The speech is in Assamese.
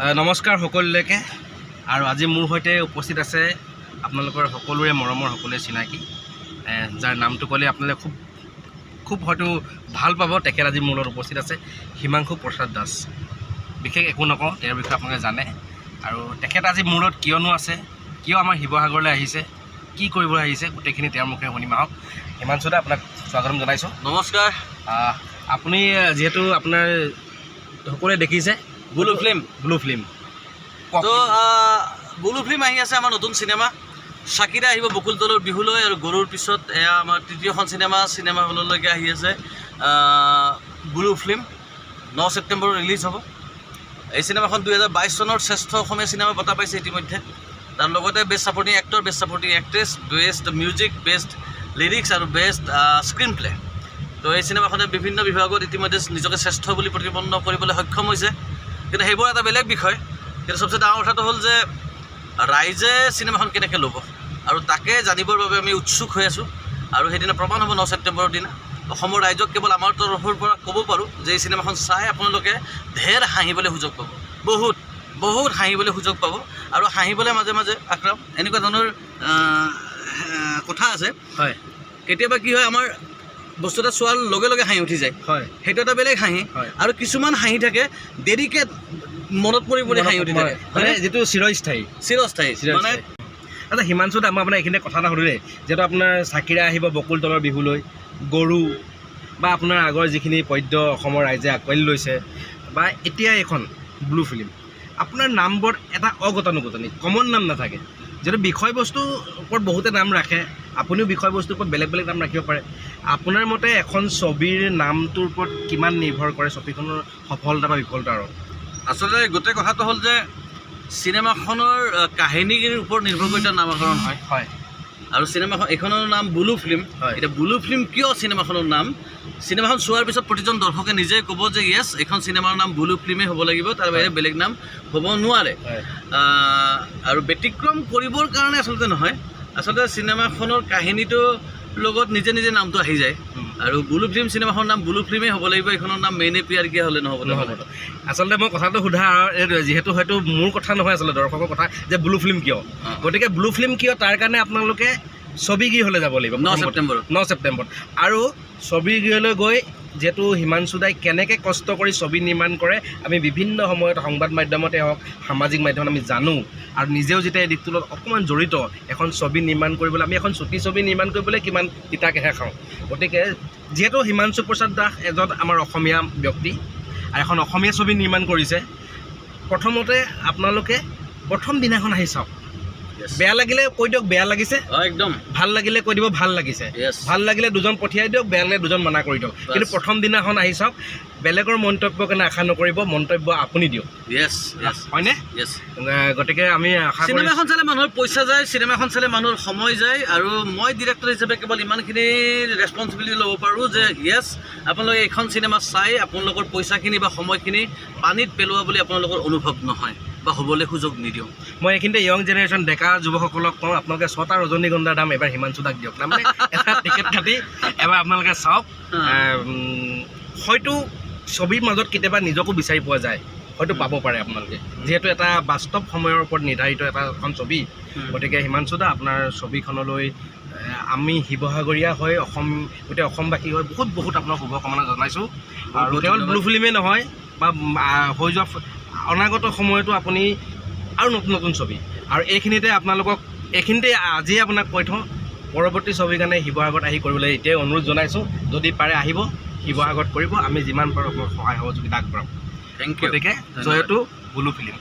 নমস্কাৰ সকলোলৈকে আৰু আজি মোৰ সৈতে উপস্থিত আছে আপোনালোকৰ সকলোৰে মৰমৰ সকলোৱে চিনাকি যাৰ নামটো ক'লে আপোনালোকে খুব হয়তো ভাল পাব। তেখেত আজি মোৰ লগত উপস্থিত আছে হিমাংশু প্ৰসাদ দাস। বিশেষ একো নকওঁ, তেওঁৰ বিষয়ে আপোনালোকে জানে। আৰু তেখেত আজি মোৰ লগত কিয়নো আছে, কিয় আমাৰ শিৱসাগৰলৈ আহিছে, কি কৰিবলৈ আহিছে, গোটেইখিনি তেওঁৰ মুখে শুনিম। আহক হিমাংশু দা, আপোনাক স্বাগতম জনাইছোঁ। নমস্কাৰ। আপুনি যিহেতু আপোনাৰ সকলোৱে দেখিছে ব্লু ফিল্ম তো ব্লু ফিল্ম আহি আছে আমাৰ নতুন চিনেমা। চাকিৰা আহিব বকুল তলৰ বিহুলৈ, আৰু গৰুৰ পিছত এয়া আমাৰ তৃতীয়খন চিনেমা হললৈকে আহি আছে ব্লু ফিল্ম। 9 ছেপ্টেম্বৰ ৰিলিজ হ'ব এই চিনেমাখন। 2022 চনৰ শ্ৰেষ্ঠ অসমীয়া চিনেমা বঁটা পাইছে ইতিমধ্যে। তাৰ লগতে best supporting actor, best supporting actress, best music, best lyrics আৰু বেষ্ট স্ক্ৰীন প্লে। তো এই চিনেমাখনে বিভিন্ন বিভাগত ইতিমধ্যে নিজকে শ্ৰেষ্ঠ বুলি প্ৰতিপন্ন কৰিবলৈ সক্ষম হৈছে। কিন্তু সেইবোৰ এটা বেলেগ বিষয়। কিন্তু চবচে ডাঙৰ কথাটো হ'ল যে ৰাইজে চিনেমাখন কেনেকৈ ল'ব, আৰু তাকে জানিবৰ বাবে আমি উৎসুক হৈ আছোঁ। আৰু সেইদিনা প্ৰমাণ হ'ব 9 ছেপ্টেম্বৰৰ দিনা। অসমৰ ৰাইজক কেৱল আমাৰ তৰফৰ পৰা ক'ব পাৰোঁ যে এই চিনেমাখন চাই আপোনালোকে ঢেৰ হাঁহিবলৈ সুযোগ পাব, বহুত হাঁহিবলৈ সুযোগ পাব। আৰু হাঁহিবলৈ মাজে মাজে আক্ৰাম এনেকুৱা ধৰণৰ কথা আছে। হয়, কেতিয়াবা কি হয়, আমাৰ বস্তু এটা চোৱাৰ লগে লগে হাঁহি উঠি যায়। হয়, সেইটো এটা বেলেগ হাঁহি। আৰু কিছুমান হাঁহি থাকে দেৰিকৈ মনত পৰি হাঁহি উঠি থাকে, মানে যিটো চিৰস্থায়ী মানে। আচ্ছা হিমাংশু দা, মই আপোনাৰ এইখিনিতে কথা এটা সুধিলে, যিহেতু আপোনাৰ চাকিৰা আহিব বকুল তলৰ বিহুলৈ, গৰু বা আপোনাৰ আগৰ যিখিনি পদ্য অসমৰ ৰাইজে আঁকোৱালি লৈছে, বা এতিয়া এইখন ব্লু ফিল্ম, আপোনাৰ নামবোৰ এটা অগতানুগতনি, কমন নাম নাথাকে। যিহেতু বিষয়বস্তুৰ ওপৰত বহুতে নাম ৰাখে, আপুনিও বিষয়বস্তুৰ ওপৰত বেলেগ বেলেগ নাম ৰাখিব পাৰে। আপোনাৰ মতে এখন ছবিৰ নামটোৰ ওপৰত কিমান নিৰ্ভৰ কৰে ছবিখনৰ সফলতা বা বিফলতা? আৰু আচলতে গোটেই কথাটো হ'ল যে চিনেমাখনৰ কাহিনীৰ ওপৰত নিৰ্ভৰ কৰি তাৰ নামকৰণ হয়। আৰু এইখনৰ নাম ব্লু ফিল্ম। এতিয়া ব্লু ফিল্ম কিয় চিনেমাখনৰ নাম? চিনেমাখন চোৱাৰ পিছত প্ৰতিজন দৰ্শকে নিজে ক'ব যে য়েছ, এইখন চিনেমাৰ নাম ব্লু ফিল্মেই হ'ব লাগিব, তাৰ বাহিৰে বেলেগ নাম হ'ব নোৱাৰে। আৰু ব্যতিক্ৰম কৰিবৰ কাৰণে আচলতে নহয়, আচলতে চিনেমাখনৰ কাহিনীটোৰ লগত নিজে নিজে নামটো আহি যায়। আৰু ব্লু ফিল্ম চিনেমাখনৰ নাম ব্লু ফিল্মেই হ'ব লাগিব, এইখনৰ নাম মেইনে পিয়াৰ কিয়া হ'লে নহ'ব। আচলতে মই কথাটো সোধা, যিহেতু হয়তো মোৰ কথা নহয়, আচলতে দৰ্শকৰ কথা, যে ব্লু ফিল্ম কিয়। গতিকে ব্লু ফিল্ম কিয়, তাৰ কাৰণে আপোনালোকে ছবিগৃহলৈ যাব লাগিব 9 ছেপ্টেম্বৰত। আৰু ছবিগৃহলৈ গৈ যিহেতু হিমাংশু দাই কেনেকৈ কষ্ট কৰি ছবি নিৰ্মাণ কৰে, আমি বিভিন্ন সময়ত সংবাদ মাধ্যমতে হওক, সামাজিক মাধ্যমত আমি জানো। আৰু নিজেও যেতিয়া এই দিশটোৰ লগত অকণমান জড়িত, এখন ছবি নিৰ্মাণ কৰিবলৈ, আমি এখন চুটি ছবি নিৰ্মাণ কৰিবলৈ কিমান তিতাকেহে খাওঁ। গতিকে যিহেতু হিমাংশু প্ৰসাদ দাস এজন আমাৰ অসমীয়া ব্যক্তি, আৰু এখন অসমীয়া ছবি নিৰ্মাণ কৰিছে, প্ৰথমতে আপোনালোকে প্ৰথম দিনাখন আহি চাওক। বেয়া লাগিলে কৈ দিয়ক বেয়া লাগিছে, একদম ভাল লাগিলে কৈ দিব ভাল লাগিছে, ভাল লাগিলে দুজন পঠিয়াই দিয়ক, বেয়া লাগিলে দুজন মানা কৰি দিয়ক। কিন্তু প্ৰথম দিনাখন আহি চাওক, বেলেগৰ মন্তব্যৰ কাৰণে আশা নকৰিব, মন্তব্য আপুনি দিয়ক। হয়নে? গতিকে আমি আশা কৰোঁ চিনেমাখন চালে মানুহৰ পইচা যায়, চিনেমাখন চালে মানুহৰ সময় যায়। আৰু মই ডিৰেক্টৰ হিচাপে কেৱল ইমানখিনি ৰেছপনচিবিলিটি ল'ব পাৰোঁ যে য়েছ, আপোনালোকে এইখন চিনেমা চাই আপোনালোকৰ পইচাখিনি বা সময়খিনি পানীত পেলোৱা বুলি আপোনালোকৰ অনুভৱ নহয় বা হ'বলৈ সুযোগ নিদিওঁ। মই এইখিনিতে য়ং জেনেৰেশ্যন ডেকা যুৱকসকলক কওঁ, আপোনালোকে 6টা ৰজনীগন্ধাৰ দাম এবাৰ হিমাংশু দাক দিয়ক। তাৰমানে এটা টিকেট কাটি এবাৰ আপোনালোকে চাওক। হয়তো ছবিৰ মাজত কেতিয়াবা নিজকো বিচাৰি পোৱা যায়, হয়তো পাব পাৰে আপোনালোকে, যিহেতু এটা বাস্তৱ সময়ৰ ওপৰত নিৰ্ধাৰিত এখন ছবি। গতিকে হিমাংশু দা, আপোনাৰ ছবিখনলৈ আমি শিৱসাগৰীয়া হৈ গোটেই অসমবাসী হৈ বহুত আপোনাক শুভকামনা জনাইছোঁ। আৰু কেৱল ব্লু ফিল্মেই নহয়, বা হৈ যোৱা অনাগত সময়তো আপুনি আৰু নতুন ছবি, আৰু এইখিনিতে আজিয়ে আপোনাক কৈ থওঁ, পৰৱৰ্তী ছবিৰ কাৰণে শিৱসাগৰত আহি কৰিবলৈ এতিয়াই অনুৰোধ জনাইছোঁ। যদি পাৰে আহিব, শিৱসাগৰত কৰিব, আমি যিমান পাৰোঁ সহায় সহযোগিতা আগবঢ়াম। Thank you. গতিকে জয়তু ব্লু ফিল্ম।